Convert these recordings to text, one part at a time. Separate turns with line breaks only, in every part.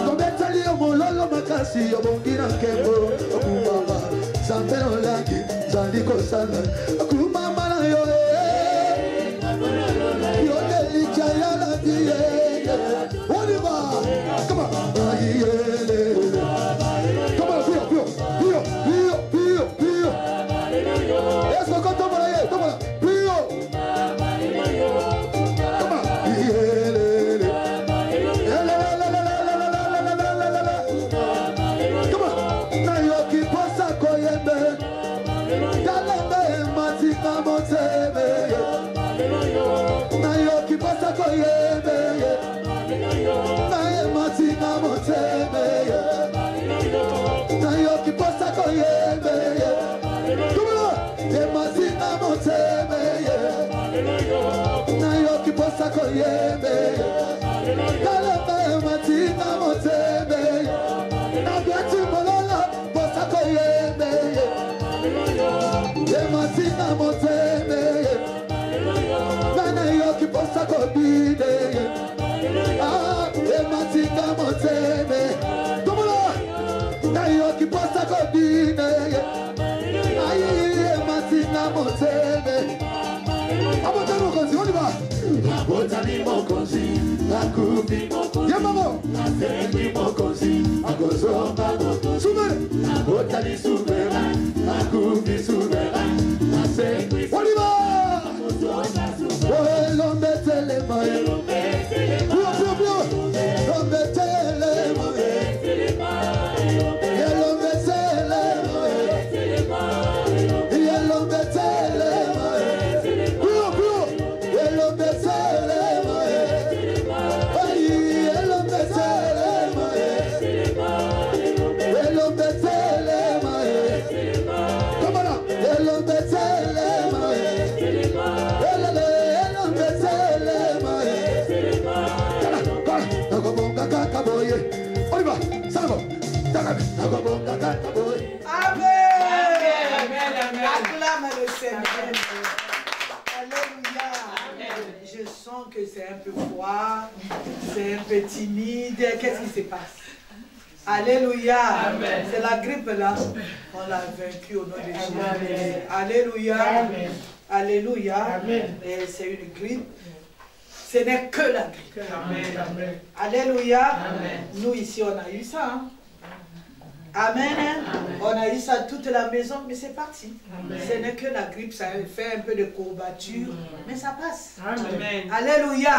Tobetali omololo makasi obongira kembo okumama sambelo lagi zandiko sana okumama na yo yo delicha ya la die Oliva come on come on pio eso con toma la toma pio come on
Je sens que c'est un peu froid, c'est un peu timide. Qu'est-ce qui se passe? Alléluia. C'est la grippe là. On l'a vaincu au nom de Jésus. Alléluia. Amen. Alléluia. Amen. Et c'est une grippe. Ce n'est que la grippe. Amen. Alléluia. Amen. Nous ici on a eu ça. Hein? Amen. Amen. On a eu ça toute la maison, mais c'est parti. Amen. Ce n'est que la grippe, ça fait un peu de courbature, mais ça passe. Amen. Alléluia.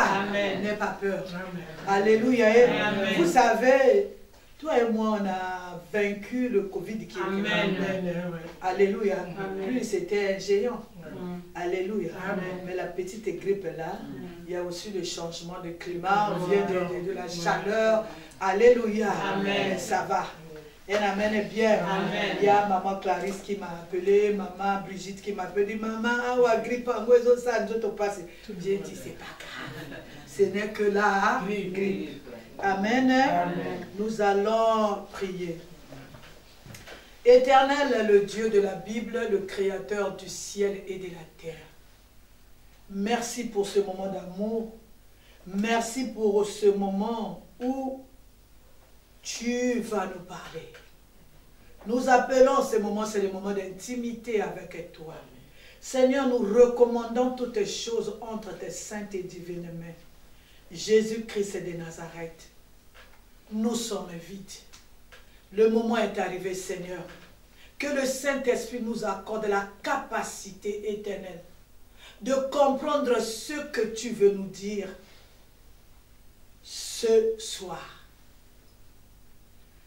N'aie pas peur. Amen. Alléluia. Amen. Vous savez, toi et moi, on a vaincu le Covid qui est venu. Alléluia. Lui, c'était un géant. Amen. Alléluia. Amen. Mais la petite grippe là, il y a aussi le changement de climat, on vient de la chaleur. Alléluia. Amen. Ça va. Et amen est bien. Amen. Il y a maman Clarisse qui m'a appelé, maman Brigitte qui m'a appelé, maman, grippe, ça nous passe. J'ai dit, c'est pas grave. Ce n'est que la grippe. Amen. Amen. Nous allons prier. Éternel, le Dieu de la Bible, le Créateur du ciel et de la terre. Merci pour ce moment d'amour. Merci pour ce moment où tu vas nous parler. Nous appelons ce moment, c'est le moment d'intimité avec toi. Seigneur, nous recommandons toutes les choses entre tes saintes et divines mains. Jésus-Christ de Nazareth, nous sommes vides. Le moment est arrivé, Seigneur. Que le Saint-Esprit nous accorde la capacité éternelle de comprendre ce que tu veux nous dire ce soir.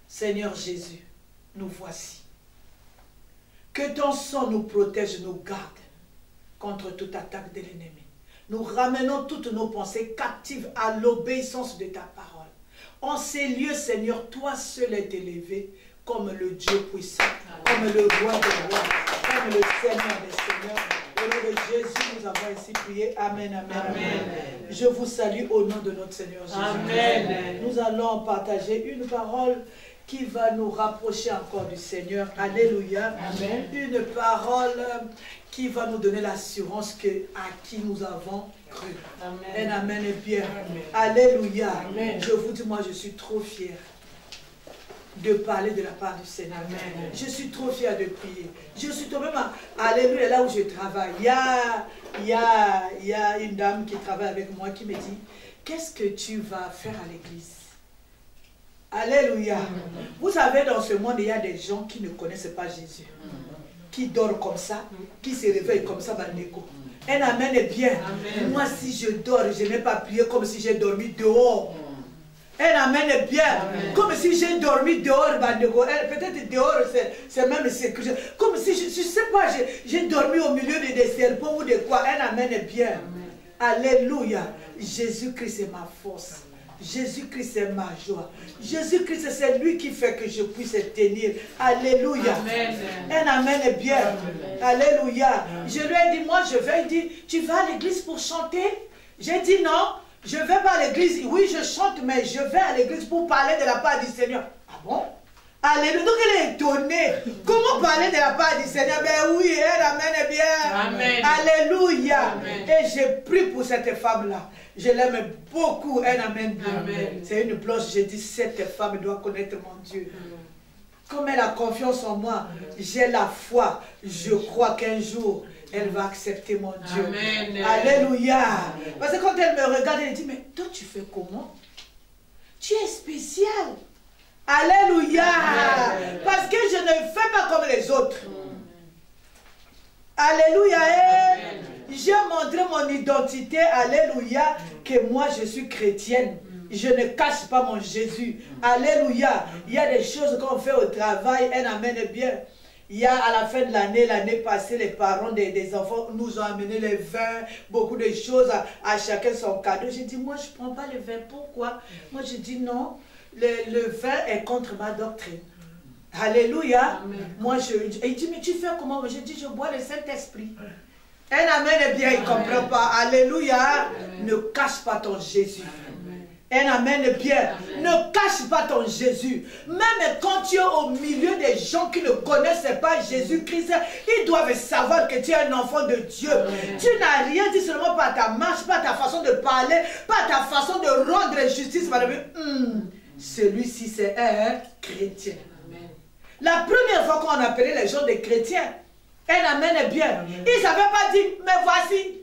Seigneur Jésus, nous voici. Que ton sang nous protège, nous garde contre toute attaque de l'ennemi. Nous ramenons toutes nos pensées captives à l'obéissance de ta parole. En ces lieux, Seigneur, toi seul est élevé comme le Dieu puissant, comme le roi des rois, comme le Seigneur des seigneurs. Au nom de Jésus, nous avons ainsi prié. Amen, amen, amen. Je vous salue au nom de notre Seigneur Jésus. Amen. Nous allons partager une parole qui va nous rapprocher encore du Seigneur. Alléluia.
Amen.
Une parole qui va nous donner l'assurance à qui nous avons cru.
Amen.
Un amen est bien.
Amen.
Alléluia.
Amen.
Je vous dis, moi, je suis trop fière de parler de la part du Seigneur.
Amen.
Je suis trop fière de prier. Je suis toi même, alléluia, là où je travaille. Il y a une dame qui travaille avec moi qui me dit, qu'est-ce que tu vas faire à l'église? Alléluia. Vous savez, dans ce monde, il y a des gens qui ne connaissent pas Jésus. Qui dorment comme ça, qui se réveillent comme ça, Bandeko. Un amen est bien.
Amen.
Moi, si je dors, je n'ai pas prié comme si j'ai dormi dehors. Un amen est bien.
Amen.
Comme si j'ai dormi dehors, Bandeko. Peut-être dehors, c'est même sécurité. Comme si, je ne sais pas, j'ai dormi au milieu des serpents ou de quoi. Un amen est bien. Amen. Alléluia. Jésus-Christ est ma force. Jésus-Christ est ma joie. Jésus-Christ, c'est lui qui fait que je puisse tenir. Alléluia.
Amen.
Un amen est bien.
Amen.
Alléluia. Je lui ai dit, moi je vais. Il dit, tu vas à l'église pour chanter? J'ai dit non, je vais pas à l'église. Oui, je chante, mais je vais à l'église pour parler de la part du Seigneur. Ah bon? Alléluia. Donc elle est étonnée. Comment parler de la part du Seigneur? Ben oui, un amen est bien.
Amen.
Alléluia.
Amen.
Et j'ai prié pour cette femme-là. Je l'aime beaucoup. Un amen bien.
Amen.
C'est une blanche. J'ai dit, cette femme doit connaître mon Dieu. Comme elle a confiance en moi, j'ai la foi. Je crois qu'un jour, elle va accepter mon Dieu.
Amen.
Alléluia.
Amen.
Parce que quand elle me regarde, elle dit, mais toi tu fais comment? Tu es spécial. Alléluia.
Amen.
Parce que je ne fais pas comme les autres. Alléluia.
Amen.
J'ai montré mon identité. Alléluia. Que moi je suis chrétienne. Je ne cache pas mon Jésus. Alléluia. Il y a des choses qu'on fait au travail. Un amen est bien. Il y a à la fin de l'année passée, les parents des enfants nous ont amené les vins, beaucoup de choses, à chacun son cadeau. J'ai dit, moi je ne prends pas le vin. Pourquoi? Moi je dis non, le vin est contre ma doctrine. Alléluia.
Amen.
Moi il dit, mais tu fais comment? Je dis, je bois le Saint-Esprit. Un amen est bien, il ne comprend pas. Alléluia.
Amen.
Ne cache pas ton Jésus.
Amen.
Un amen est bien.
Amen.
Ne cache pas ton Jésus. Même quand tu es au milieu des gens qui ne connaissent pas Jésus-Christ, ils doivent savoir que tu es un enfant de Dieu.
Amen.
Tu n'as rien dit seulement par ta marche, par ta façon de parler, par ta façon de rendre justice. Celui-ci, c'est un chrétien.
Amen.
La première fois qu'on appelait les gens des chrétiens, un amen est bien.
Amen.
Ils n'avaient pas dit, mais voici.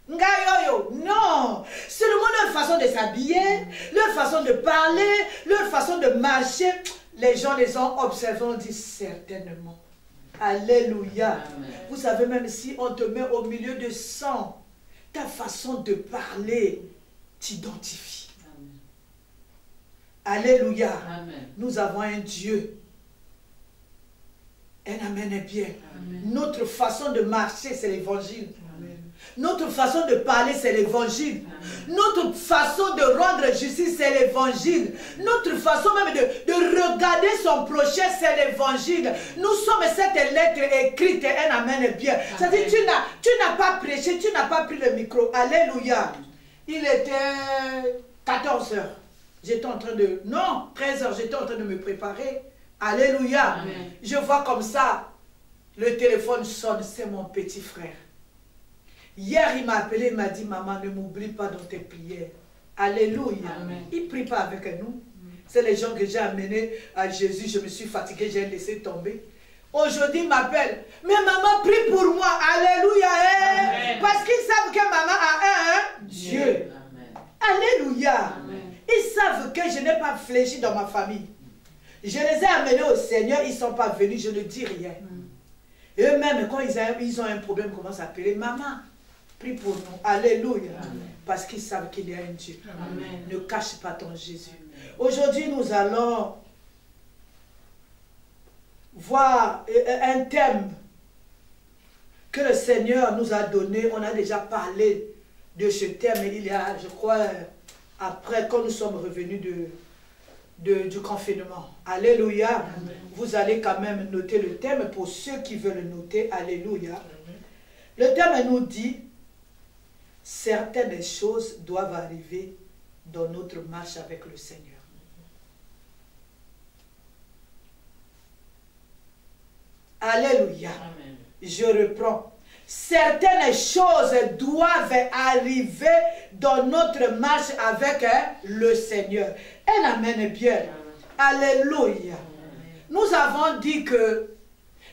Ngayoyo. Non. Seulement leur façon de s'habiller, leur façon de parler, leur façon de marcher. Les gens les ont observés, on dit certainement. Alléluia.
Amen.
Vous savez, même si on te met au milieu de 100, ta façon de parler t'identifie. Alléluia.
Amen.
Nous avons un Dieu. Un amen est bien.
Amen.
Notre façon de marcher, c'est l'évangile. Notre façon de parler, c'est l'évangile. Notre façon de rendre justice, c'est l'évangile. Notre façon même de regarder son prochain, c'est l'évangile. Nous sommes cette lettre écrite, un amen est bien. C'est-à-dire, tu n'as pas prêché, tu n'as pas pris le micro. Alléluia. Il était 14 heures. J'étais en train de... Non, 13 heures, j'étais en train de me préparer. Alléluia.
Amen.
Je vois comme ça, le téléphone sonne, c'est mon petit frère. Hier, il m'a appelé, il m'a dit, maman, ne m'oublie pas dans tes prières. Alléluia.
Amen.
Il ne prie pas avec nous. C'est les gens que j'ai amenés à Jésus. Je me suis fatiguée, j'ai laissé tomber. Aujourd'hui, il m'appelle. Mais maman, prie pour moi. Alléluia.
Amen.
Parce qu'ils savent que maman a un Dieu.
Amen.
Alléluia.
Amen.
Ils savent que je n'ai pas fléchi dans ma famille. Je les ai amenés au Seigneur, ils ne sont pas venus, je ne dis rien. Eux-mêmes, quand ils ont un problème, ils commencent à appeler, maman, prie pour nous. Alléluia.
Amen.
Parce qu'ils savent qu'il y a un Dieu.
Amen.
Ne cache pas ton Jésus. Aujourd'hui, nous allons voir un thème que le Seigneur nous a donné. On a déjà parlé de ce thème il y a, je crois, après, quand nous sommes revenus du confinement. Alléluia.
Amen.
Vous allez quand même noter le thème pour ceux qui veulent noter. Alléluia. Le thème nous dit, certaines choses doivent arriver dans notre marche avec le Seigneur. Alléluia.
Amen.
Je reprends. Certaines choses doivent arriver dans notre marche avec le Seigneur. Un amen bien. Alléluia. Nous avons dit que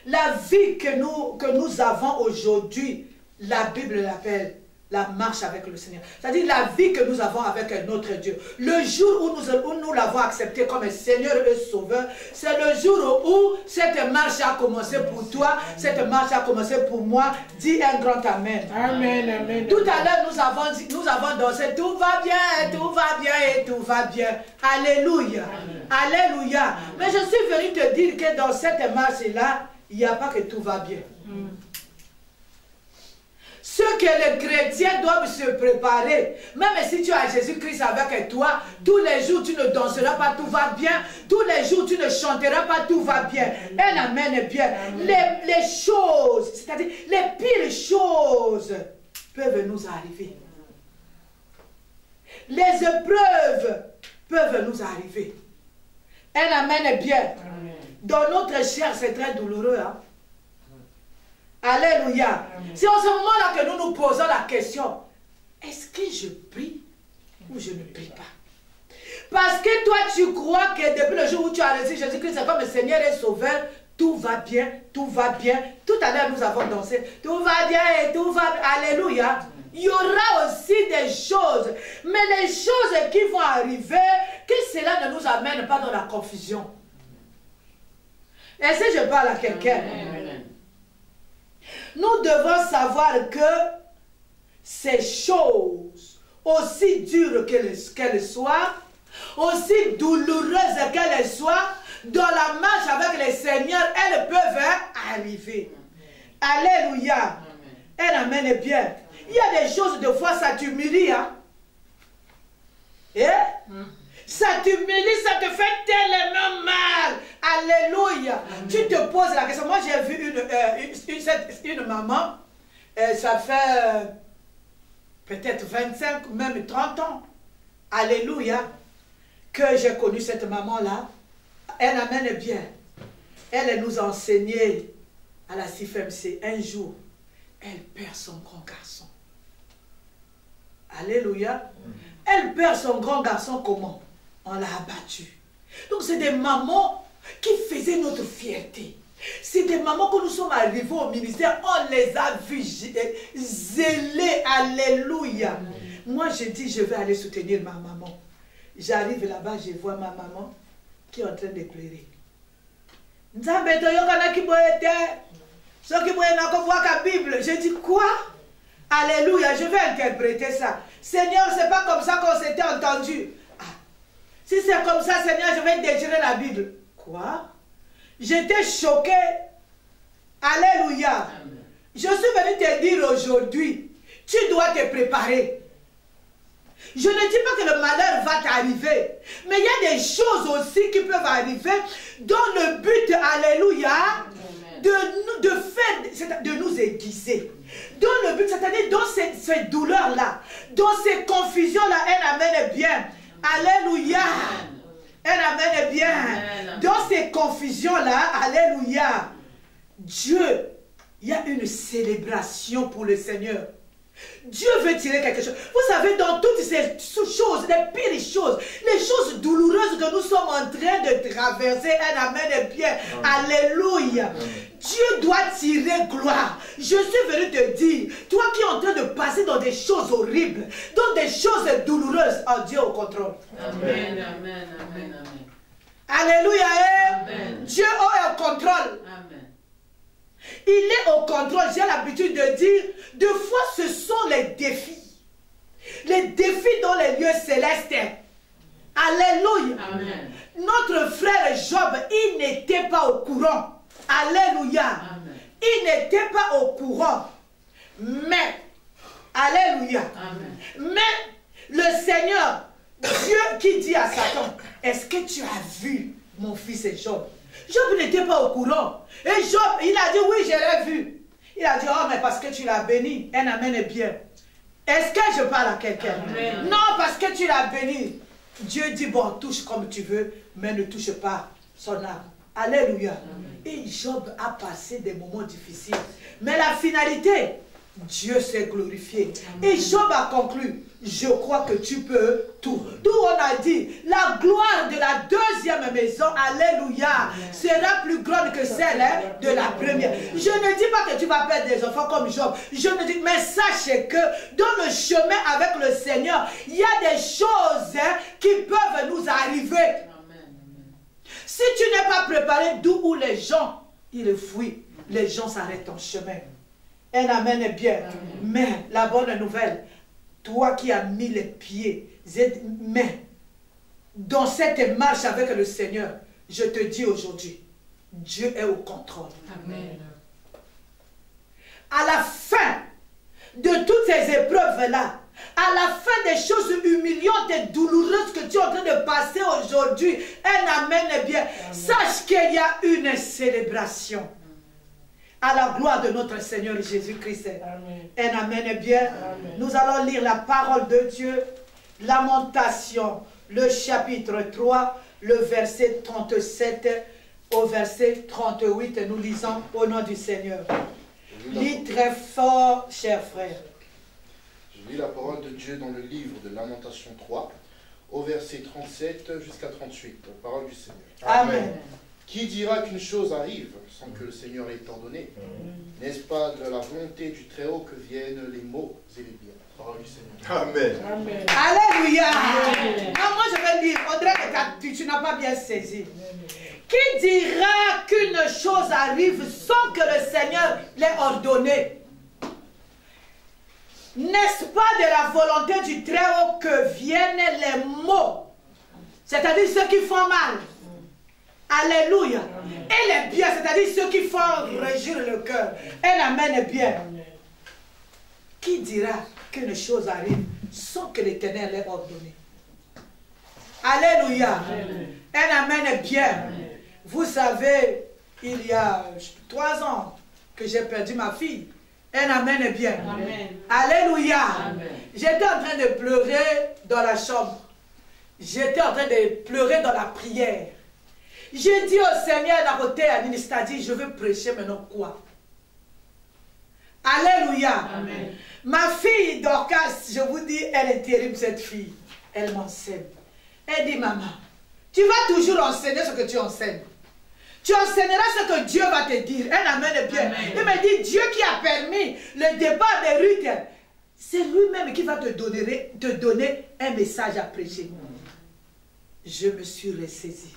la vie que nous avons aujourd'hui, la Bible l'appelle la marche avec le Seigneur. C'est-à-dire la vie que nous avons avec notre Dieu. Le jour où nous l'avons accepté comme Seigneur et Sauveur, c'est le jour où cette marche a commencé pour toi, cette marche a commencé pour moi. Dis un grand Amen.
Amen, amen.
Tout à l'heure, nous avons dansé, tout va bien, tout va bien et tout va bien. Alléluia. Alléluia. Mais je suis venu te dire que dans cette marche-là, il n'y a pas que tout va bien. Ce que les chrétiens doivent se préparer, même si tu as Jésus-Christ avec toi, tous les jours tu ne danseras pas, tout va bien. Tous les jours tu ne chanteras pas, tout va bien. Un amen bien. Les choses, c'est-à-dire les pires choses peuvent nous arriver. Les épreuves peuvent nous arriver. Un amen bien. Dans notre chair, c'est très douloureux. Hein? Alléluia. C'est en ce moment-là que nous nous posons la question, est-ce que je prie ou je ne prie pas? Parce que toi, tu crois que depuis le jour où tu as reçu Jésus-Christ comme Seigneur et Sauveur, tout va bien, tout va bien. Tout à l'heure, nous avons dansé, tout va bien et tout va bien. Alléluia. Il y aura aussi des choses, mais les choses qui vont arriver, que cela ne nous amène pas dans la confusion. Est-ce que je parle à quelqu'un? Nous devons savoir que ces choses, aussi dures qu'elles soient, aussi douloureuses qu'elles soient, dans la marche avec le Seigneur, elles peuvent arriver. Alléluia. Un amen bien. Il y a des choses, de fois, ça t'humilie. Hein? Ça t'humilie, ça te fait tellement mal. Alléluia. Tu te poses la question. Moi, j'ai vu une maman, ça fait peut-être 25, même 30 ans. Alléluia. Que j'ai connu cette maman-là. Elle amène bien. Elle nous a enseigné à la CIFMC. Un jour, elle perd son grand garçon. Alléluia. Elle perd son grand garçon comment? On l'a abattu. Donc c'est des mamans qui faisaient notre fierté. C'est des mamans que nous sommes arrivés au ministère, on les a vus zélés. Alléluia. Moi je dis je vais aller soutenir ma maman. J'arrive là-bas, je vois ma maman qui est en train de pleurer. Je dis quoi? Alléluia, je vais interpréter ça. Seigneur, c'est pas comme ça qu'on s'était entendu. Ah. Si c'est comme ça, Seigneur, je vais déchirer la Bible. Quoi? J'étais choquée. Alléluia. Amen. Je suis venu te dire aujourd'hui, tu dois te préparer. Je ne dis pas que le malheur va t'arriver, mais il y a des choses aussi qui peuvent arriver dans le but, alléluia, de nous aiguiser. Dans le but, c'est-à-dire dans ces douleurs-là, dans ces confusions-là, un amen bien. Alléluia. Un amen bien. Dans ces confusions-là, alléluia. Dieu, il y a une célébration pour le Seigneur. Dieu veut tirer quelque chose. Vous savez, dans toutes ces choses, les pires choses, les choses douloureuses que nous sommes en train de traverser, un amen bien. Alléluia. Dieu doit tirer gloire. Je suis venu te dire, toi qui es en train de passer dans des choses horribles, dans des choses douloureuses, oh Dieu au contrôle.
Amen, amen, amen, amen.
Alléluia.
Amen.
Dieu est au contrôle.
Amen.
Il est au contrôle. J'ai l'habitude de dire, deux fois ce sont les défis. Les défis dans les lieux célestes. Alléluia. Amen. Notre frère Job, il n'était pas au courant. Alléluia. Amen. Il n'était pas au courant. Mais, alléluia. Amen. Mais le Seigneur, Dieu qui dit à Satan, est-ce que tu as vu mon fils Job? Job n'était pas au courant. Et Job, il a dit, oui, je l'ai vu. Il a dit, oh, mais parce que tu l'as béni. Un amen est bien. Est-ce que je parle à quelqu'un? Non, parce que tu l'as béni. Dieu dit, bon, touche comme tu veux, mais ne touche pas son âme. Alléluia. Et Job a passé des moments difficiles. Mais la finalité, Dieu s'est glorifié. Et Job a conclu, je crois que tu peux tout. D'où on a dit, la gloire de la deuxième maison, alléluia, sera plus grande que celle de la première. Je ne dis pas que tu vas perdre des enfants comme Job. Je ne dis, mais sachez que dans le chemin avec le Seigneur, il y a des choses qui peuvent nous arriver. Si tu n'es pas préparé, d'où où les gens, ils fuient, les gens s'arrêtent en chemin. Un amen est bien. Amen. Mais la bonne nouvelle, toi qui as mis les pieds, mais dans cette marche avec le Seigneur, je te dis aujourd'hui, Dieu est au contrôle. Amen. À la fin de toutes ces épreuves-là, à la fin des choses humiliantes et douloureuses que tu es en train de passer aujourd'hui, un amen est bien. Amen. Sache qu'il y a une célébration. À la gloire de notre Seigneur Jésus-Christ. Un amen est bien. Amen. Nous allons lire la parole de Dieu. Lamentation, le chapitre 3, le verset 37 au verset 38. Nous lisons au nom du Seigneur. Lis très fort, cher frère.
Je lis la parole de Dieu dans le livre de Lamentation 3, au verset 37 jusqu'à 38. La parole du Seigneur.
Amen.
Qui dira qu'une chose arrive sans que le Seigneur ait ordonné? N'est-ce pas de la volonté du Très-Haut que viennent les maux et les biens? Parole du Seigneur.
Amen.
Amen. Alléluia. Amen. Ah, moi je vais lire. On dirait que tu n'as pas bien saisi. Amen. Qui dira qu'une chose arrive sans que le Seigneur l'ait ordonné? N'est-ce pas de la volonté du Très-Haut que viennent les maux? C'est-à-dire ceux qui font mal. Alléluia. Amen. Et les biens, c'est-à-dire ceux qui font régir le cœur. Un amen est bien. Amen. Qui dira qu'une chose arrive sans que l'Éternel l'ait ordonné? Alléluia. Amen. Un amen est bien. Amen. Vous savez, il y a 3 ans que j'ai perdu ma fille. Un amen est bien. Amen. Alléluia. J'étais en train de pleurer dans la chambre. J'étais en train de pleurer dans la prière. J'ai dit au Seigneur, la côté à ministère, dit, je veux prêcher maintenant quoi? Alléluia. Amen. Ma fille Dorcas, je vous dis, elle est terrible cette fille. Elle m'enseigne. Elle dit, maman, tu vas toujours enseigner ce que tu enseignes. Tu enseigneras ce que Dieu va te dire. Un amen est bien. Amen. Il me dit, Dieu qui a permis le départ de Ruth, c'est lui-même qui va te donner un message à prêcher. Je me suis ressaisie.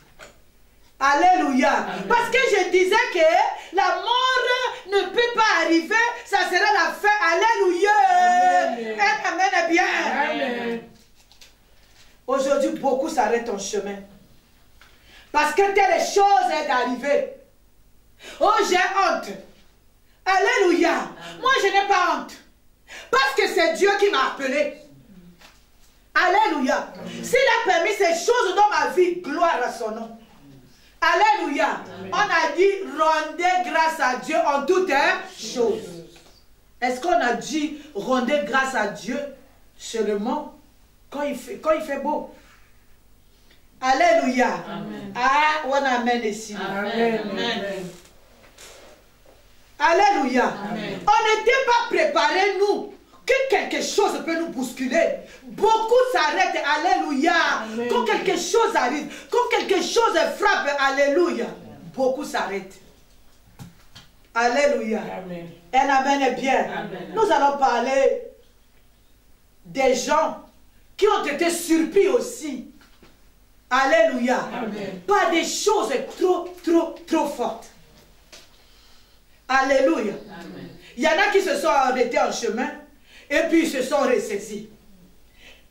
Alléluia. Amen. Parce que je disais que la mort ne peut pas arriver, ça sera la fin. Alléluia. Un amen est bien. Amen. Aujourd'hui, beaucoup s'arrêtent en chemin. Parce que telle chose est arrivée. Oh, j'ai honte. Alléluia. Amen. Moi, je n'ai pas honte. Parce que c'est Dieu qui m'a appelé. Alléluia. S'il a permis ces choses dans ma vie, gloire à son nom. Alléluia. Amen. On a dit, rendez grâce à Dieu en toutes choses. Est-ce qu'on a dit, rendez grâce à Dieu seulement quand il fait beau? Alléluia. Amen. Ah, on amène ici. Amen. Amen. Alléluia. Amen. On n'était pas préparés, nous, que quelque chose peut nous bousculer. Beaucoup s'arrêtent. Alléluia. Amen. Quand quelque chose arrive, quand quelque chose frappe, alléluia. Amen. Beaucoup s'arrêtent. Alléluia. Amen. Un amen est bien. Amen. Nous allons parler des gens qui ont été surpris aussi. Alléluia. Amen. Pas des choses trop fortes. Alléluia. Amen. Il y en a qui se sont arrêtés en chemin et puis ils se sont ressaisis.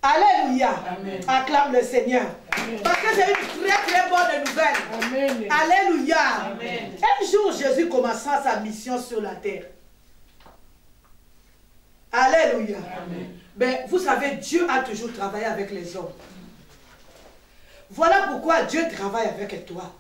Alléluia. Amen. Acclame le Seigneur. Amen. Parce que c'est une très bonne nouvelle. Amen. Alléluia. Amen. Un jour, Jésus commença sa mission sur la terre. Alléluia. Amen. Mais vous savez, Dieu a toujours travaillé avec les hommes. Voilà pourquoi Dieu travaille avec toi.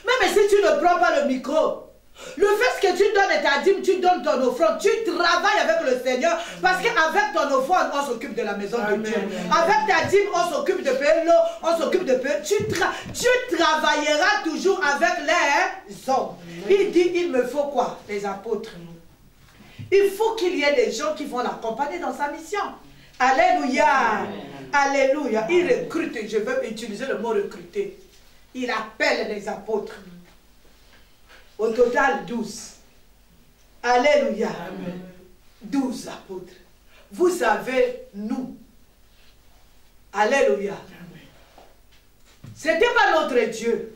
Même si tu ne prends pas le micro, Le fait que tu donnes ta dîme, tu donnes ton offrande, tu travailles avec le Seigneur, parce qu'avec ton offrande, on s'occupe de la maison de Dieu. Avec ta dîme, on s'occupe de payer l'eau, on s'occupe de payer. Tu travailleras toujours avec les hommes. Il dit, il me faut quoi? Les apôtres. Il faut qu'il y ait des gens qui vont l'accompagner dans sa mission. Alléluia. Alléluia. Il recrute, je veux utiliser le mot recruter. Il appelle les apôtres. Au total, 12. Alléluia. Amen. 12 apôtres. Vous savez, nous. Alléluia. Ce n'était pas notre Dieu.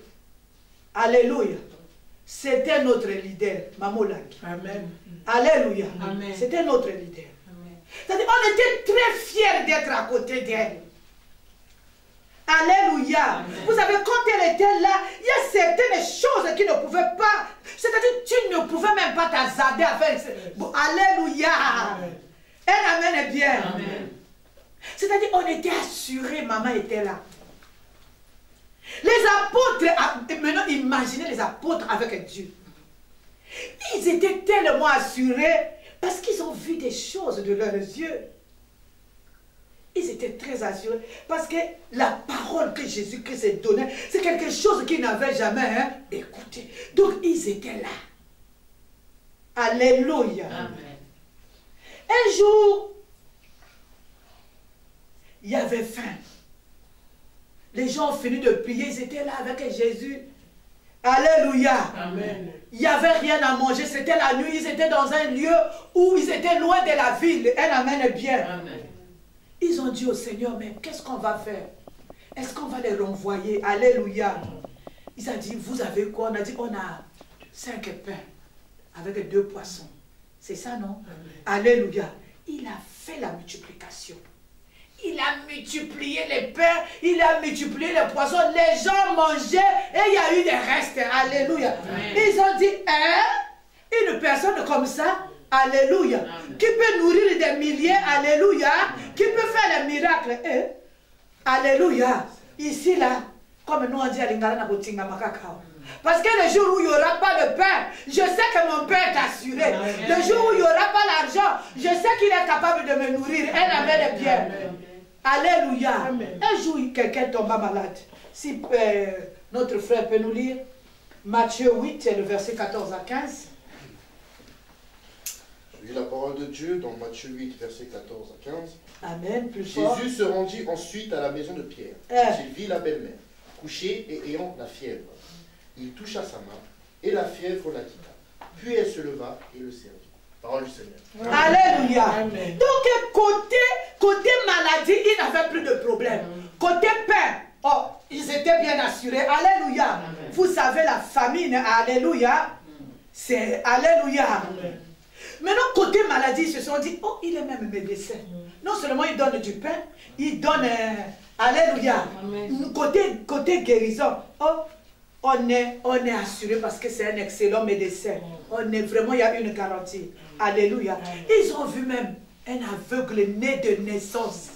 Alléluia. C'était notre leader, Mamolaki. Amen. Alléluia. C'était notre leader. C'est-à-dire, on était très fiers d'être à côté d'elle. Alléluia. Amen. Vous savez, quand elle était là, il y a certaines choses qui ne pouvaient pas, c'est-à-dire, tu ne pouvais même pas t'azader avec. Bon, alléluia. Amen. Elle amène bien. C'est-à-dire, on était assurés, maman était là. Les apôtres, maintenant imaginez les apôtres avec Dieu. Ils étaient tellement assurés parce qu'ils ont vu des choses de leurs yeux. Ils étaient très assurés parce que la parole que Jésus-Christ s'est donnée, c'est quelque chose qu'ils n'avaient jamais écouté. Donc ils étaient là. Alléluia. Amen. Un jour, il y avait faim. Les gens ont fini de prier, ils étaient là avec Jésus. Alléluia. Amen. Il n'y avait rien à manger, c'était la nuit, ils étaient dans un lieu où ils étaient loin de la ville. Un amen bien. Amen. Ils ont dit au Seigneur, mais qu'est-ce qu'on va faire? Est-ce qu'on va les renvoyer? Alléluia. Ils ont dit, vous avez quoi? On a dit, on a 5 pains avec 2 poissons. C'est ça, non? Amen. Alléluia. Il a fait la multiplication. Il a multiplié les pains, il a multiplié les poissons. Les gens mangeaient et il y a eu des restes. Alléluia. Amen. Ils ont dit, hein? Une personne comme ça, alléluia, qui peut nourrir des milliers, alléluia, qui peut faire les miracles. Alléluia. Ici, là, comme nous on dit à Lingala, parce que le jour où il n'y aura pas de pain, je sais que mon Père est assuré. Le jour où il n'y aura pas l'argent, je sais qu'il est capable de me nourrir. Elle avait les biens. Alléluia. Amen. Un jour, quelqu'un tomba malade. Si notre frère peut nous lire Matthieu 8, le verset 14 à 15.
Je lis la parole de Dieu dans Matthieu 8, verset 14 à 15.
Amen. Plus fort.
Jésus se rendit ensuite à la maison de Pierre. Il vit la belle-mère, couchée et ayant la fièvre. Il toucha sa main et la fièvre la quitta. Puis elle se leva et le servit. Parole du Seigneur.
Alléluia. Amen. Donc, côté maladie, ils n'avaient plus de problème. Côté pain, oh, ils étaient bien assurés. Alléluia. Amen. Vous savez, la famine, alléluia, c'est alléluia. Amen. Maintenant, côté maladie, ils se sont dit, oh, il est même médecin. Non seulement il donne du pain, il donne, alléluia. Amen. Côté guérison, oh, on est assuré parce que c'est un excellent médecin. On est vraiment, il y a une garantie. Alléluia. Ils ont vu même un aveugle né de naissance.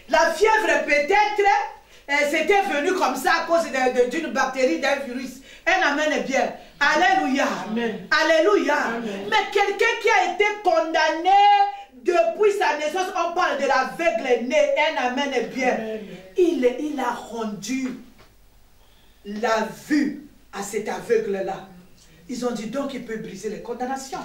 La fièvre peut-être, c'était venu comme ça à cause d'une bactérie, d'un virus. Un amen bien. Alléluia. Amen. Alléluia. Amen. Mais quelqu'un qui a été condamné depuis sa naissance, on parle de l'aveugle né. Un amen bien. Amen. Il a rendu la vue à cet aveugle-là. Ils ont dit donc il peut briser les condamnations.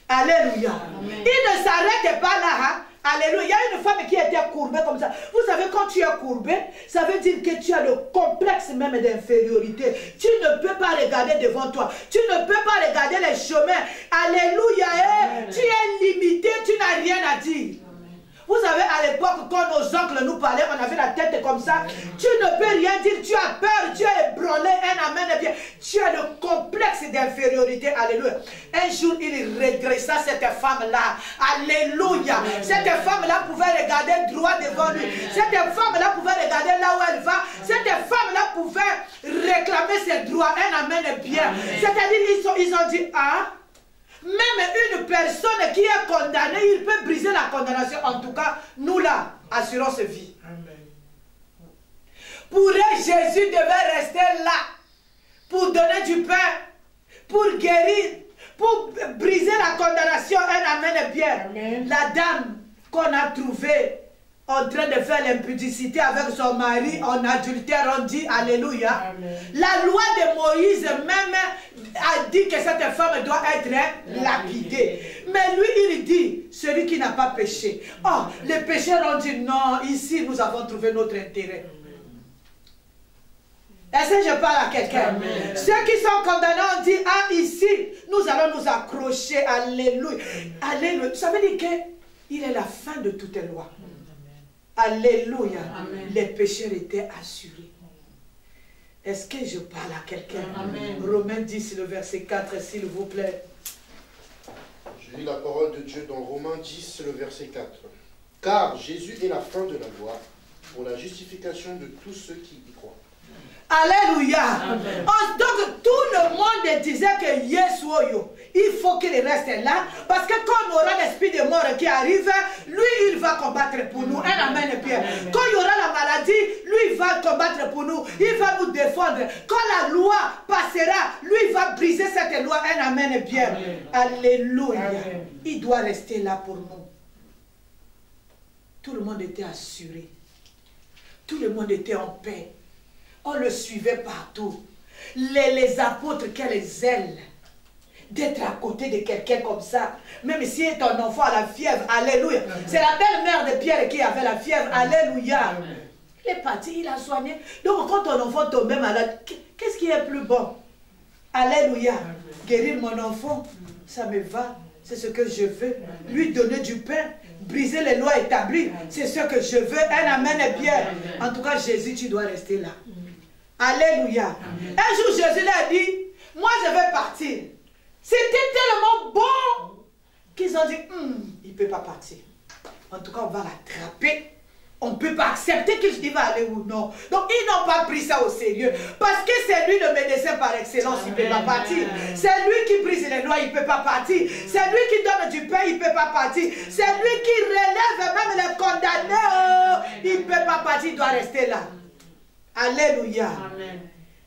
Alléluia. Amen. Il ne s'arrête pas là. Hein? Alléluia. Il y a une femme qui était courbée comme ça. Vous savez, quand tu es courbé, ça veut dire que tu as le complexe même d'infériorité. Tu ne peux pas regarder devant toi. Tu ne peux pas regarder les chemins. Alléluia. Tu es limité. Tu n'as rien à dire. Vous savez, à l'époque, quand nos oncles nous parlaient, on avait la tête comme ça. Tu ne peux rien dire, tu as peur, tu es ébranlé, un amen, et bien. Tu as le complexe d'infériorité, alléluia. Un jour, il redressa cette femme-là, alléluia. Cette femme-là pouvait regarder droit devant lui. Cette femme-là pouvait regarder là où elle va. Cette femme-là pouvait réclamer ses droits, un amen, et bien. C'est-à-dire, ils ont dit, ah, même une personne qui est condamnée, il peut briser la condamnation. En tout cas, nous là, assurance vie. Amen. Pour eux, Jésus devait rester là pour donner du pain, pour guérir, pour briser la condamnation. Un amen bien.
Amen.
La dame qu'on a trouvée en train de faire l'impudicité avec son mari en adultère, on dit alléluia.
Amen.
La loi de Moïse même a dit que cette femme doit être lapidée. Mais lui, il dit, celui qui n'a pas péché. Oh, les pécheurs ont dit non, ici nous avons trouvé notre intérêt. Est-ce que je parle à quelqu'un? Ceux qui sont condamnés ont dit, ah ici, nous allons nous accrocher, alléluia. Alléluia. Ça veut dire qu'il est la fin de toute loi. Alléluia.
Amen.
Les pécheurs étaient assurés. Est-ce que je parle à quelqu'un? Romains 10, le verset 4, s'il vous plaît.
Je lis la parole de Dieu dans Romains 10, le verset 4. Car Jésus est la fin de la loi pour la justification de tous ceux qui y croient.
Alléluia. Donc tout le monde disait que Yesu, il faut qu'il reste là. Parce que quand on aura l'esprit de mort qui arrive, lui il va combattre pour nous. Un amen Pierre. Quand il y aura la maladie, lui il va combattre pour nous. Il va nous défendre. Quand la loi passera, lui il va briser cette loi. Un amen Pierre. Alléluia.
Amen.
Il doit rester là pour nous. Tout le monde était assuré. Tout le monde était en paix. On le suivait partout. Les apôtres, quel zèle d'être à côté de quelqu'un comme ça. Même si ton enfant a la fièvre, alléluia. C'est la belle-mère de Pierre qui avait la fièvre, alléluia. Il est parti, il a soigné. Donc quand ton enfant tombait malade, qu'est-ce qui est plus bon? Alléluia. Guérir mon enfant, ça me va. C'est ce que je veux. Lui donner du pain, briser les lois établies, c'est ce que je veux. Un amen est bien. En tout cas, Jésus, tu dois rester là. Alléluia. Un jour, Jésus leur a dit, moi je vais partir. C'était tellement bon qu'ils ont dit, il ne peut pas partir. En tout cas, on va l'attraper. On ne peut pas accepter qu'il va aller ou non. Donc, ils n'ont pas pris ça au sérieux. Parce que c'est lui le médecin par excellence, il ne peut pas partir. C'est lui qui brise les lois, il ne peut pas partir. C'est lui qui donne du pain, il ne peut pas partir. C'est lui qui relève même les condamnés. Il ne peut pas partir, il doit rester là. Alléluia.
Amen.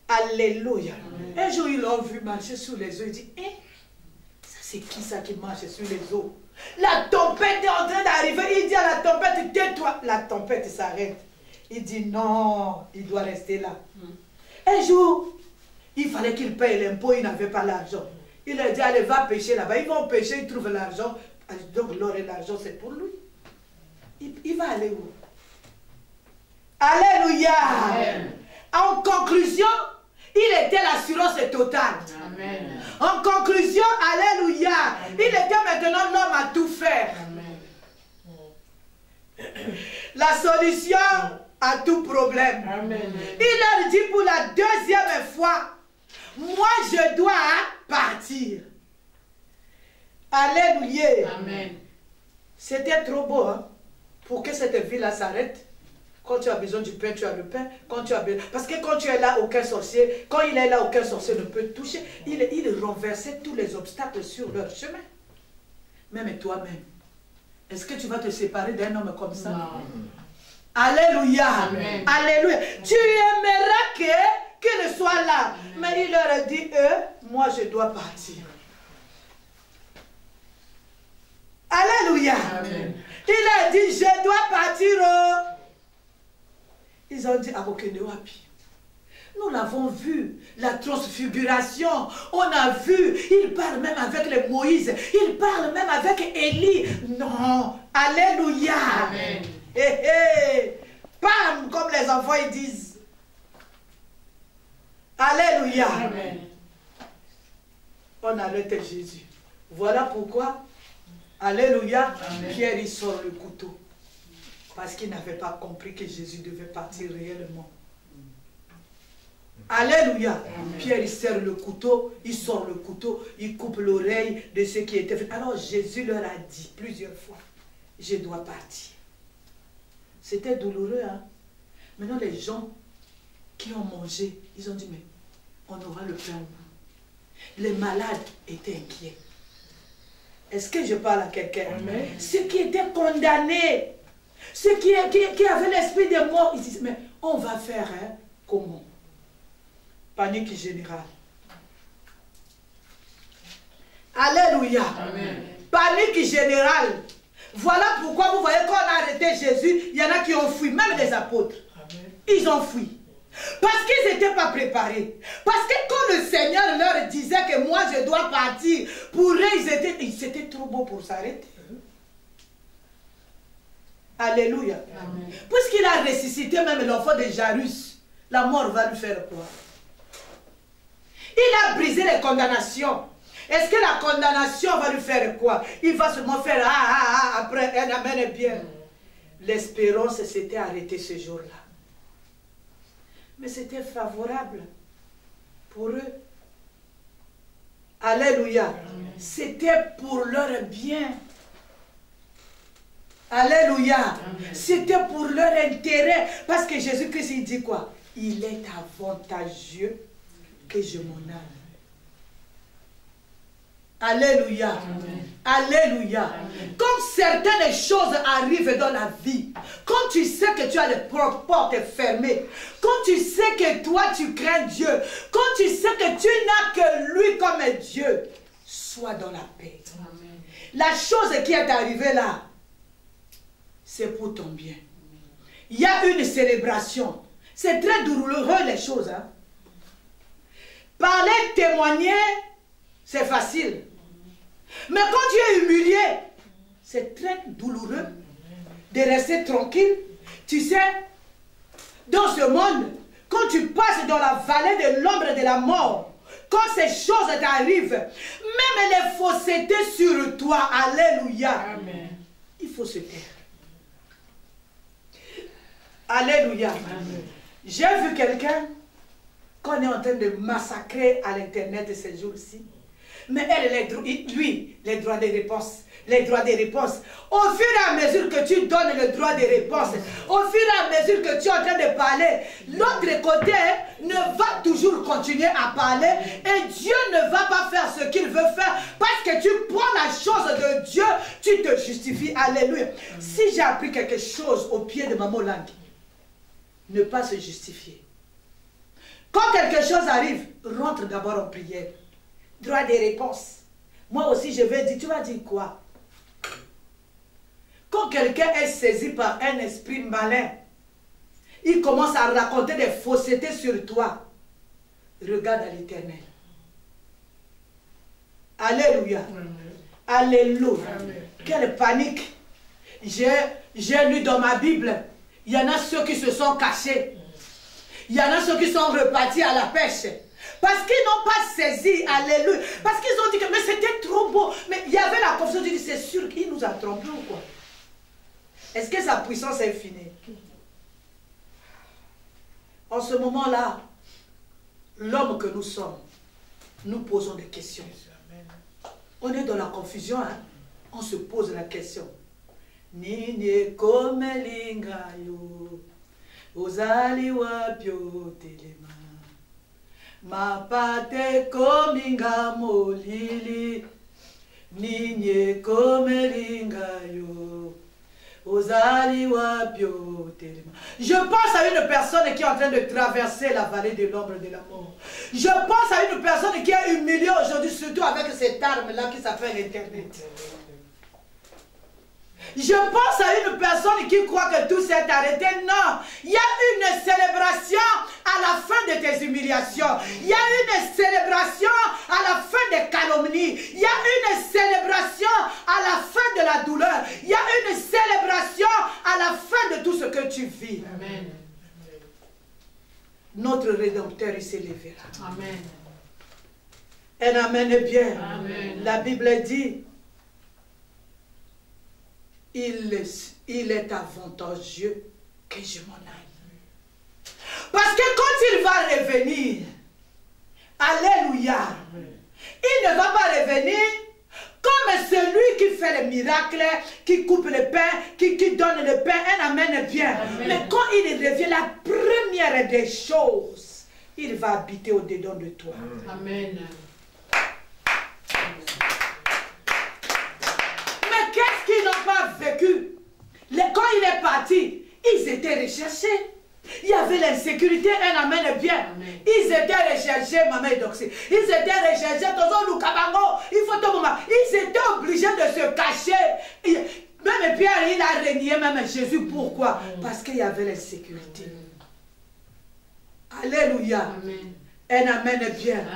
Alléluia.
Amen.
Un jour, ils l'ont vu marcher sur les eaux. Il dit, ça c'est qui ça qui marche sur les eaux? La tempête est en train d'arriver. Il dit à la tempête, tais-toi. La tempête s'arrête. Il dit, non, il doit rester là. Un jour, il fallait qu'il paye l'impôt, il n'avait pas l'argent. Il a dit, allez, va pêcher là-bas. Ils vont pêcher, ils trouvent l'argent. Donc l'or et l'argent, c'est pour lui. Il va aller où? Alléluia.
Amen.
En conclusion, il était l'assurance totale.
Amen.
En conclusion, alléluia. Il était maintenant l'homme à tout faire.
Amen.
La solution à tout problème.
Amen.
Il leur dit pour la deuxième fois, moi je dois partir. Alléluia.
Amen.
C'était trop beau hein, pour que cette vie-là s'arrête. Quand tu as besoin du pain, tu as le pain. Quand tu as besoin... Parce que quand tu es là, aucun sorcier, quand il est là, aucun sorcier ne peut te toucher. Il renversait tous les obstacles sur leur chemin. Même toi-même. Est-ce que tu vas te séparer d'un homme comme ça?
Non.
Alléluia.
Amen.
Alléluia. Tu aimerais qu'il soit là. Mais il leur a dit, moi je dois partir. Alléluia.
Amen.
Il a dit, je dois partir. Ils ont dit, nous l'avons vu, la transfiguration, on a vu, il parle même avec les Moïse, il parle même avec Élie. Non, alléluia.
Amen.
Pam, comme les enfants ils disent. Alléluia.
Amen.
On arrête Jésus. Voilà pourquoi, alléluia,
Amen.
Pierre il sort le couteau. Parce qu'il n'avait pas compris que Jésus devait partir réellement. Alléluia.
Amen.
Pierre, il serre le couteau, il sort le couteau, il coupe l'oreille de ceux qui étaient faits. Alors Jésus leur a dit plusieurs fois, je dois partir. C'était douloureux, hein. Maintenant, les gens qui ont mangé, ils ont dit, mais on aura le pain où? Les malades étaient inquiets. Est-ce que je parle à quelqu'un? Ceux qui étaient condamnés, ceux qui avaient l'esprit de mort, ils disent, mais on va faire comment? Panique générale. Alléluia. Panique générale. Voilà pourquoi vous voyez qu'on a arrêté Jésus, il y en a qui ont fui, même les apôtres. Ils ont fui. Parce qu'ils n'étaient pas préparés. Parce que quand le Seigneur leur disait que moi je dois partir, pour eux, c'était trop beau pour s'arrêter. Alléluia. Puisqu'il a ressuscité même l'enfant de Jairus, la mort va lui faire quoi? Il a brisé les condamnations. Est-ce que la condamnation va lui faire quoi? Il va seulement faire après un amen et bien. L'espérance s'était arrêtée ce jour-là. Mais c'était favorable pour eux. Alléluia. C'était pour leur bien. Alléluia. C'était pour leur intérêt. Parce que Jésus-Christ, il dit quoi? Il est avantageux que je m'en aille. Alléluia. Amen. Alléluia. Amen. Quand certaines choses arrivent dans la vie, quand tu sais que tu as les portes fermées, quand tu sais que toi tu crains Dieu, quand tu sais que tu n'as que lui comme Dieu, sois dans la paix. Amen. La chose qui est arrivée là, c'est pour ton bien. Il y a une célébration. C'est très douloureux les choses. Hein? Parler, témoigner, c'est facile. Mais quand tu es humilié, c'est très douloureux de rester tranquille. Tu sais, dans ce monde, quand tu passes dans la vallée de l'ombre de la mort, quand ces choses t'arrivent, même les faussetés sur toi, alléluia, amen, il faut se taire. Alléluia. J'ai vu quelqu'un qu'on est en train de massacrer à l'internet ces jours-ci. Mais elle, lui, les droits de réponse. Les droits de réponse. Au fur et à mesure que tu donnes le droit de réponse, au fur et à mesure que tu es en train de parler, l'autre côté ne va toujours continuer à parler et Dieu ne va pas faire ce qu'il veut faire parce que tu prends la chose de Dieu, tu te justifies. Alléluia. Si j'ai appris quelque chose au pied de Maman Lang, ne pas se justifier. Quand quelque chose arrive, rentre d'abord en prière. Droit des réponses. Moi aussi, je vais dire, tu vas dire quoi? Quand quelqu'un est saisi par un esprit malin, il commence à raconter des faussetés sur toi. Regarde à l'Éternel. Alléluia. Alléluia. Quelle panique. J'ai lu dans ma Bible, il y en a ceux qui se sont cachés. Il y en a ceux qui sont repartis à la pêche. Parce qu'ils n'ont pas saisi, alléluia. Parce qu'ils ont dit que mais c'était trop beau. Mais il y avait la confusion, je dis c'est sûr qu'il nous a trompés ou quoi? Est-ce que sa puissance est infinie? En ce moment-là, l'homme que nous sommes, nous posons des questions. On est dans la confusion, hein? On se pose la question. Nini komelinga yo, ozali wapyo telema. Mapate kominga molili, ninye komelinga yo, ozali wapyo telema. Je pense à une personne qui est en train de traverser la vallée de l'ombre de la mort. Je pense à une personne qui est humiliée aujourd'hui, surtout avec cette arme-là qui s'appelle Internet. Je pense à une personne qui croit que tout s'est arrêté. Non, il y a une célébration à la fin de tes humiliations. Il y a une célébration à la fin des calomnies. Il y a une célébration à la fin de la douleur. Il y a une célébration à la fin de tout ce que tu vis. Amen. Notre Rédempteur, il s'élèvera. Amen. Un amen bien. Amen. La Bible dit, il est avantageux que je m'en aille. Parce que quand il va revenir, alléluia, il ne va pas revenir comme celui qui fait les miracles, qui coupe le pain, qui donne le pain, un amen bien. Amen. Mais quand il revient, la première des choses, il va habiter au-dedans de toi. Amen. Qu'est-ce qu'ils n'ont pas vécu? Quand il est parti, ils étaient recherchés. Il y avait l'insécurité, un amen bien. Ils étaient recherchés, maman et doxé. Ils étaient recherchés, ils étaient obligés de se cacher. Même Pierre, il a renié même Jésus. Pourquoi? Parce qu'il y avait l'insécurité. Alléluia. Un amen bien.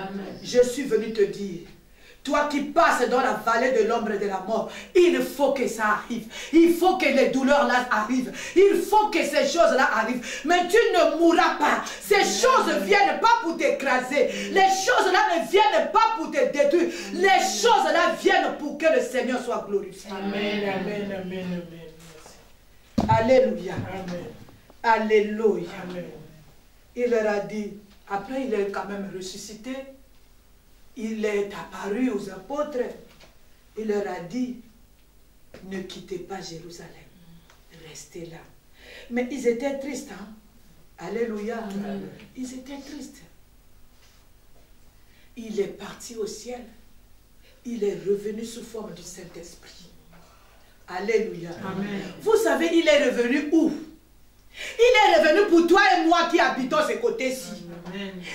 Je suis venu te dire. Toi qui passes dans la vallée de l'ombre de la mort, il faut que ça arrive. Il faut que les douleurs là arrivent. Il faut que ces choses-là arrivent. Mais tu ne mourras pas. Ces choses ne viennent pas pour t'écraser. Les choses-là ne viennent pas pour te détruire. Les choses-là viennent pour que le Seigneur soit glorifié.
Amen, amen, amen, amen.
Alléluia.
Amen.
Alléluia.
Amen.
Il leur a dit, après il est quand même ressuscité. Il est apparu aux apôtres. Il leur a dit, ne quittez pas Jérusalem. Restez là. Mais ils étaient tristes. Hein? Alléluia. Ils étaient tristes. Il est parti au ciel. Il est revenu sous forme du Saint-Esprit. Alléluia. Amen. Vous savez, il est revenu où? Il est revenu pour toi et moi qui habitons ce côté-ci.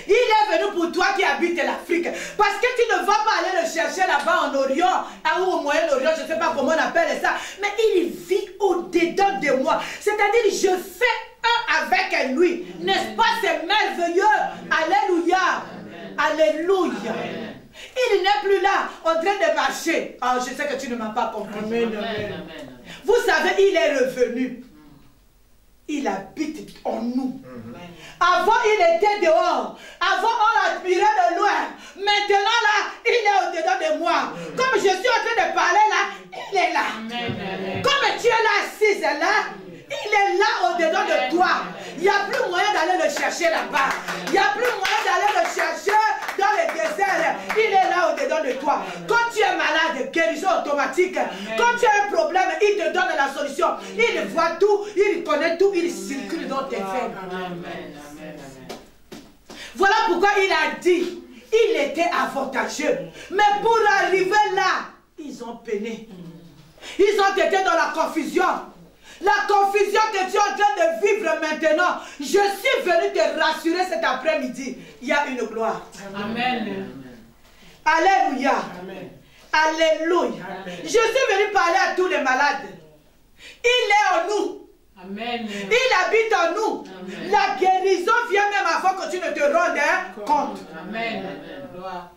Il est venu pour toi qui habites l'Afrique. Parce que tu ne vas pas aller le chercher là-bas en Orient, ou au Moyen-Orient, je ne sais pas comment on appelle ça. Mais il vit au-dedans de moi. C'est-à-dire, je fais un avec lui. N'est-ce pas? C'est merveilleux. Alléluia. Alléluia. Il n'est plus là, en train de marcher. Oh, je sais que tu ne m'as pas compris.
Amen, amen.
Vous savez, il est revenu. Il habite en nous. Avant, il était dehors. Avant, on l'admirait de loin. Maintenant, là, il est au-dedans de moi. Comme je suis en train de parler là, il est là. Comme tu es là, assise là, il est là au-dedans de toi. Il n'y a plus moyen d'aller le chercher là-bas. Il n'y a plus moyen d'aller le chercher dans les déserts. Il est là au-dedans de toi. Quand tu es malade, guérison automatique. Quand tu as un problème, il te donne la solution. Il voit tout, il connaît tout, il circule dans tes veines. Voilà pourquoi il a dit, il était avantageux. Mais pour arriver là, ils ont peiné. Ils ont été dans la confusion. La confusion que tu es en train de vivre maintenant, je suis venu te rassurer cet après-midi. Il y a une gloire.
Amen.
Alléluia.
Amen.
Alléluia.
Amen.
Je suis venu parler à tous les malades. Il est en nous.
Amen.
Il habite en nous.
Amen.
La guérison vient même avant que tu ne te rendes compte.
Amen. Gloire.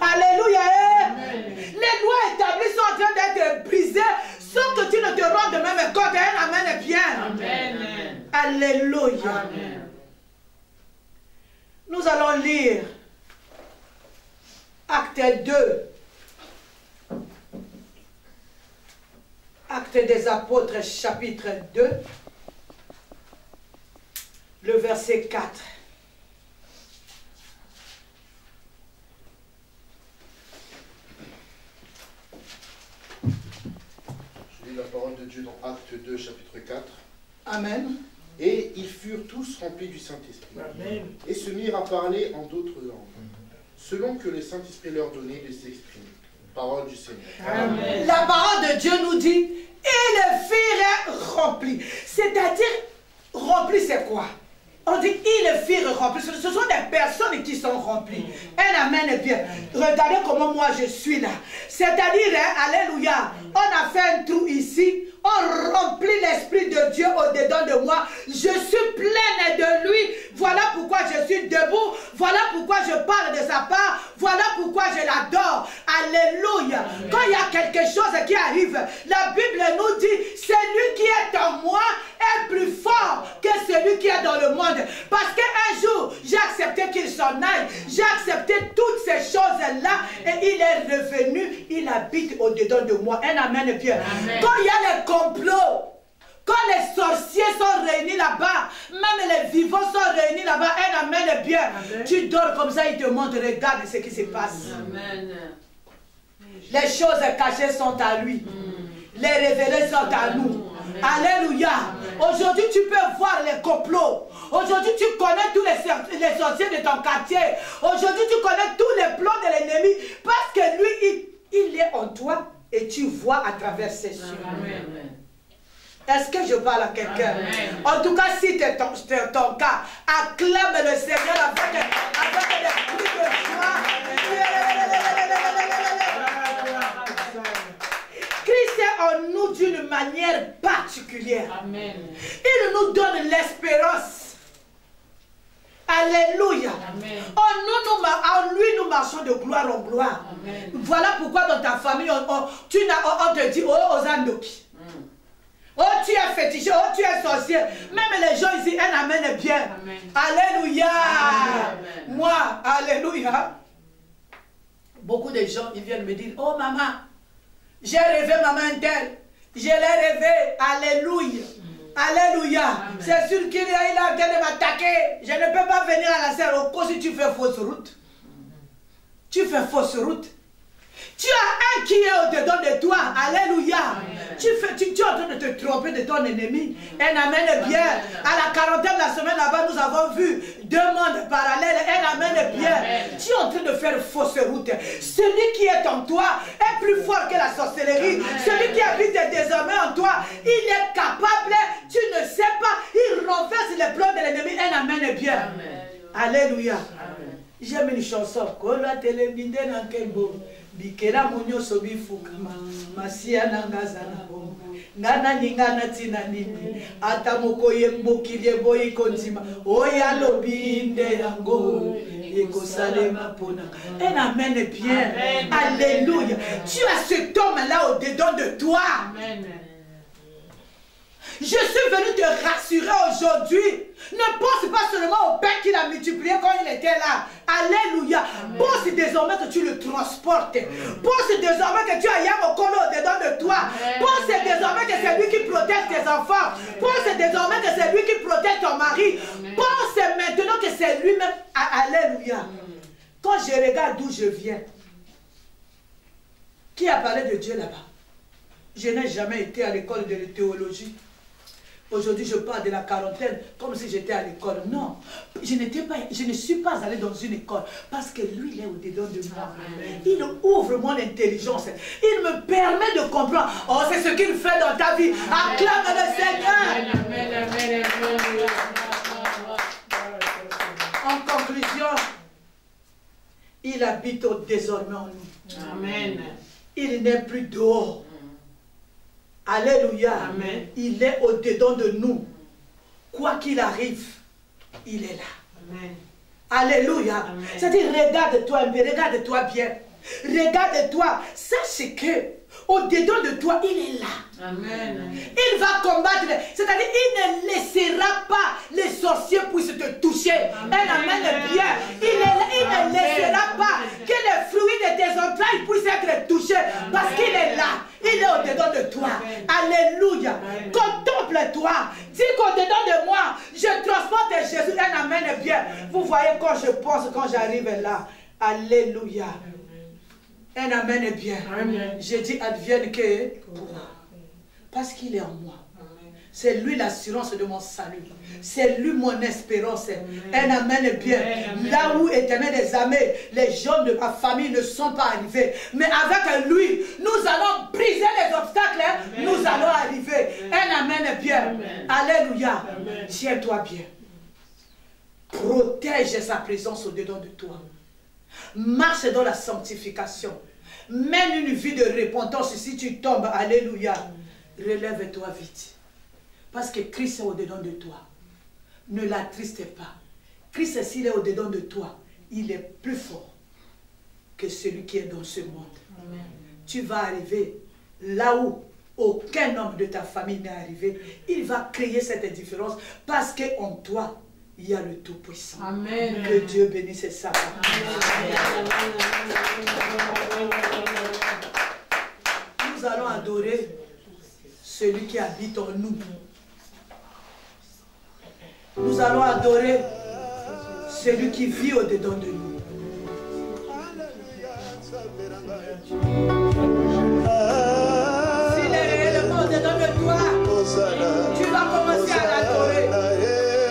Alléluia.
Amen.
Les lois établies sont en train d'être brisées sans que tu ne te rendes même compte. Amen. Bien.
Amen.
Alléluia.
Amen.
Nous allons lire Acte 2. Acte des Apôtres, chapitre 2, le verset 4.
Je lis la parole de Dieu dans Acte 2, chapitre 4.
Amen.
Et ils furent tous remplis du Saint-Esprit, et se mirent à parler en d'autres langues, selon que le Saint-Esprit leur donnait de s'exprimer. Parole du Seigneur.
Amen.
La parole de Dieu nous dit, et les firent remplis. C'est-à-dire, remplis c'est quoi? On dit, ils les firent remplis. Ce sont des personnes qui sont remplies. Un amen bien. Regardez comment moi je suis là. C'est-à-dire, alléluia, on a fait un trou ici. On remplit l'Esprit de Dieu au-dedans de moi. Je suis pleine de lui. Voilà pourquoi je suis debout. Voilà pourquoi je parle de sa part. Voilà pourquoi je l'adore. Alléluia. Quand il y a quelque chose qui arrive, la Bible nous dit, celui qui est en moi est plus fort que celui qui est dans le monde. Parce qu'un jour, j'ai accepté qu'il s'en aille. J'ai accepté toutes ces choses-là. Et il est revenu. Il habite au-dedans de moi. Un amen bien.
Amen.
Quand il y a les complots, quand les sorciers sont réunis là-bas, même les vivants sont réunis là-bas, un amen bien.
Amen.
Tu dors comme ça, il te montre, regarde ce qui se passe.
Amen.
Les choses cachées sont à lui. Les révélés sont à nous. Alléluia. Aujourd'hui, tu peux voir les complots. Aujourd'hui, tu connais tous les sorciers de ton quartier. Aujourd'hui, tu connais tous les plans de l'ennemi. Parce que lui, il est en toi et tu vois à travers ses yeux.
Amen.
Est-ce que je parle à quelqu'un? En tout cas, si c'est ton cas, acclame le Seigneur avec des cris de joie. Christ est en nous d'une manière particulière.
Amen.
Il nous donne l'espérance. Alléluia. En lui, nous marchons de gloire en gloire. Amen. Voilà pourquoi dans ta famille, on te dit, oh, Ozandoki. Oh, tu es féticheur, oh, tu es sorcier. Même les gens ici, un amen est bien. Amen. Alléluia. Amen. Moi, alléluia. Beaucoup de gens, ils viennent me dire, oh maman, j'ai rêvé maman telle. Je l'ai rêvé. Alléluia. Alléluia. C'est sûr qu'il a en train de m'attaquer. Je ne peux pas venir à la serre au cas si tu fais fausse route. Tu fais fausse route. Tu as un qui est au-dedans de toi. Alléluia. Tu es en train de te tromper de ton ennemi. Un amen est bien. À la 40e de la semaine là-bas, nous avons vu 2 mondes parallèles. Un amen est bien. Tu es en train de faire fausse route. Celui qui est en toi est plus fort que la sorcellerie. Celui qui habite désormais en toi, il est capable. Tu ne sais pas. Il renverse les plans de l'ennemi. Un amen est bien. Alléluia. J'aime une chanson. Bikela munyo sobi fukama masia nangazana bongo ngana ningana tina nini ata mokoye mbokilie boyi konzima oya lobinde yango ekosalema pona. Un amen est bien. Alléluia. Tu as cet homme là au-dedans de toi. Amen. Je suis venu te rassurer aujourd'hui. Ne pense pas seulement au Père qui l'a multiplié quand il était là. Alléluia. Pense désormais que tu le transportes. Pense désormais que tu as Yamokolo dedans de toi. Pense désormais que c'est lui qui protège tes enfants. Pense désormais que c'est lui qui protège ton mari. Pense maintenant que c'est lui-même. Alléluia. Quand je regarde d'où je viens, qui a parlé de Dieu là-bas? Je n'ai jamais été à l'école de théologie. Aujourd'hui, je parle de la quarantaine comme si j'étais à l'école. Non, je ne suis pas allé dans une école parce que lui, il est au-dedans de moi. Amen. Il ouvre mon intelligence. Il me permet de comprendre. Oh, c'est ce qu'il fait dans ta vie. Acclame le Seigneur. Amen. En conclusion, il habite désormais en nous. Amen. Il n'est plus dehors. Alléluia. Amen. Il est au-dedans de nous. Quoi qu'il arrive, il est là. Amen. Alléluia. C'est-à-dire, regarde-toi bien. Regarde-toi. Sache que au-dedans de toi, il est là. Amen. Il va combattre. C'est-à-dire, il ne laissera pas les sorciers puissent te toucher. Amen. Amen. Bien. Il ne laissera pas que les fruits de tes entrailles puissent être touchés. Parce qu'il est là. Il est au-dedans de toi. Amen. Alléluia. Contemple-toi. Dis qu'au-dedans de moi, je transporte Jésus. Un amen est bien. Vous voyez quand je pense, quand j'arrive là. Alléluia. Un amen est bien. Amen. Je dis advienne que pourra. Parce qu'il est en moi. C'est lui l'assurance de mon salut. C'est lui mon espérance. Un amen est bien. Là où Éternel des armées, les gens de ma famille ne sont pas arrivés. Mais avec lui, nous allons briser les obstacles. Nous allons arriver. Un amen est bien. Alléluia. Tiens-toi bien. Protège sa présence au-dedans de toi. Marche dans la sanctification. Mène une vie de repentance. Si tu tombes, alléluia, relève-toi vite. Parce que Christ est au-dedans de toi. Ne l'attriste pas. Christ, s'il est au-dedans de toi, il est plus fort que celui qui est dans ce monde. Amen. Tu vas arriver là où aucun homme de ta famille n'est arrivé. Il va créer cette différence parce qu'en toi, il y a le Tout-Puissant. Amen. Que Dieu bénisse ça. Nous allons adorer celui qui habite en nous. Nous allons adorer celui qui vit au-dedans de nous. S'il est réellement au-dedans de toi, tu vas commencer à l'adorer.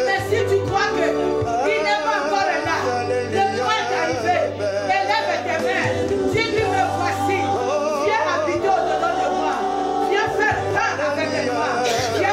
Mais si tu crois qu'il n'est pas encore là, le moment est arrivé. Élève tes mains. Dis-lui, me voici. Viens habiter au-dedans de moi. Viens faire part avec moi. Viens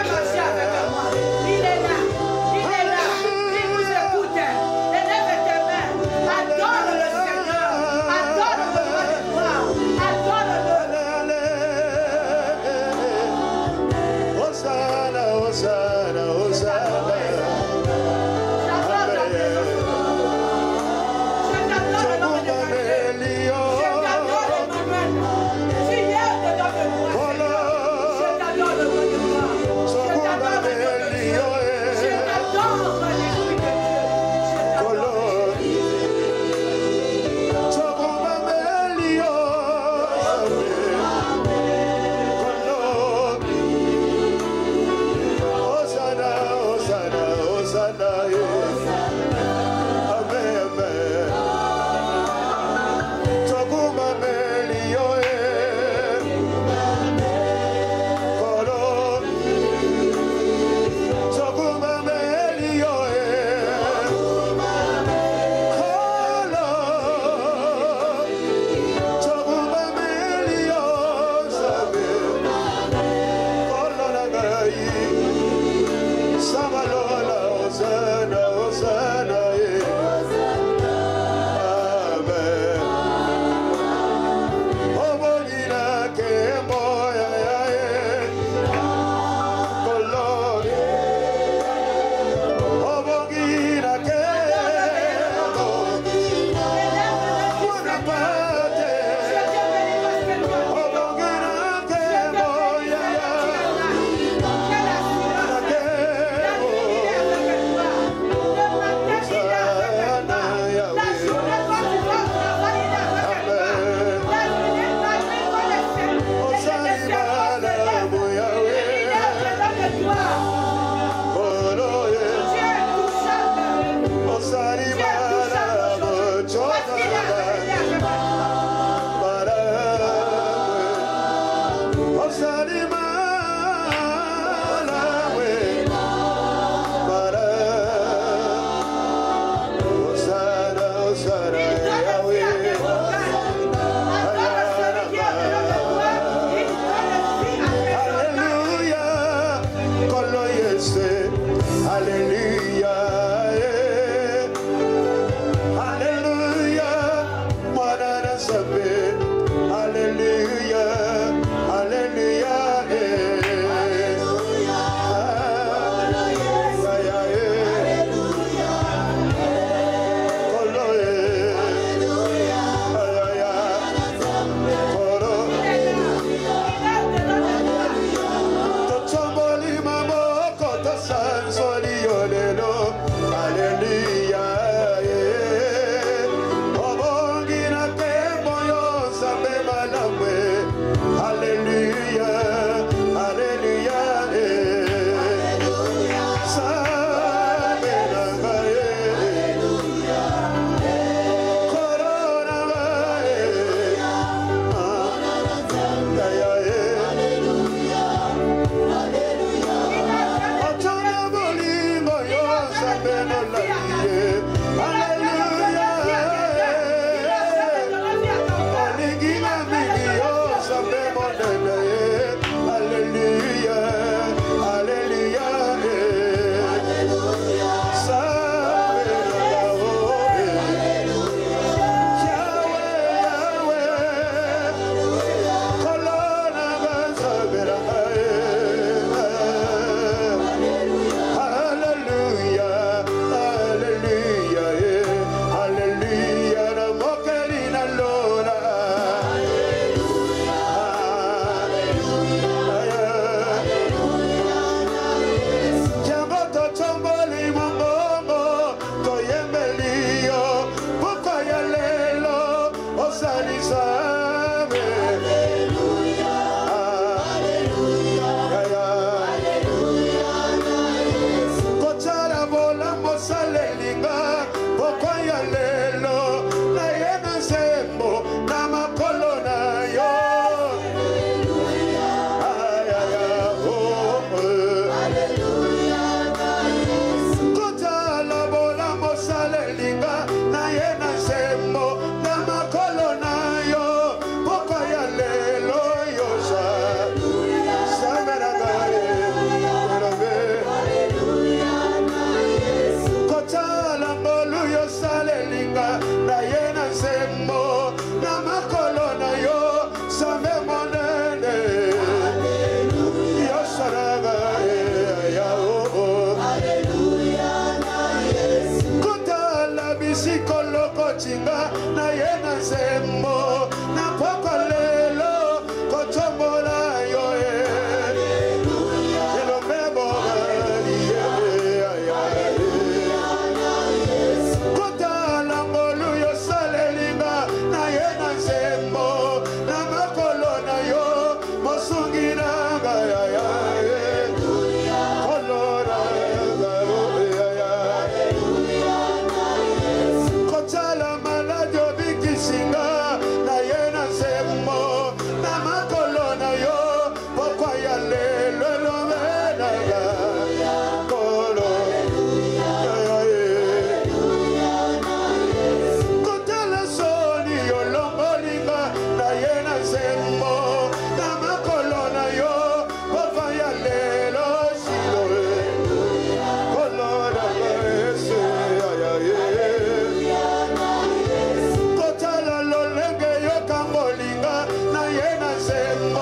Sembo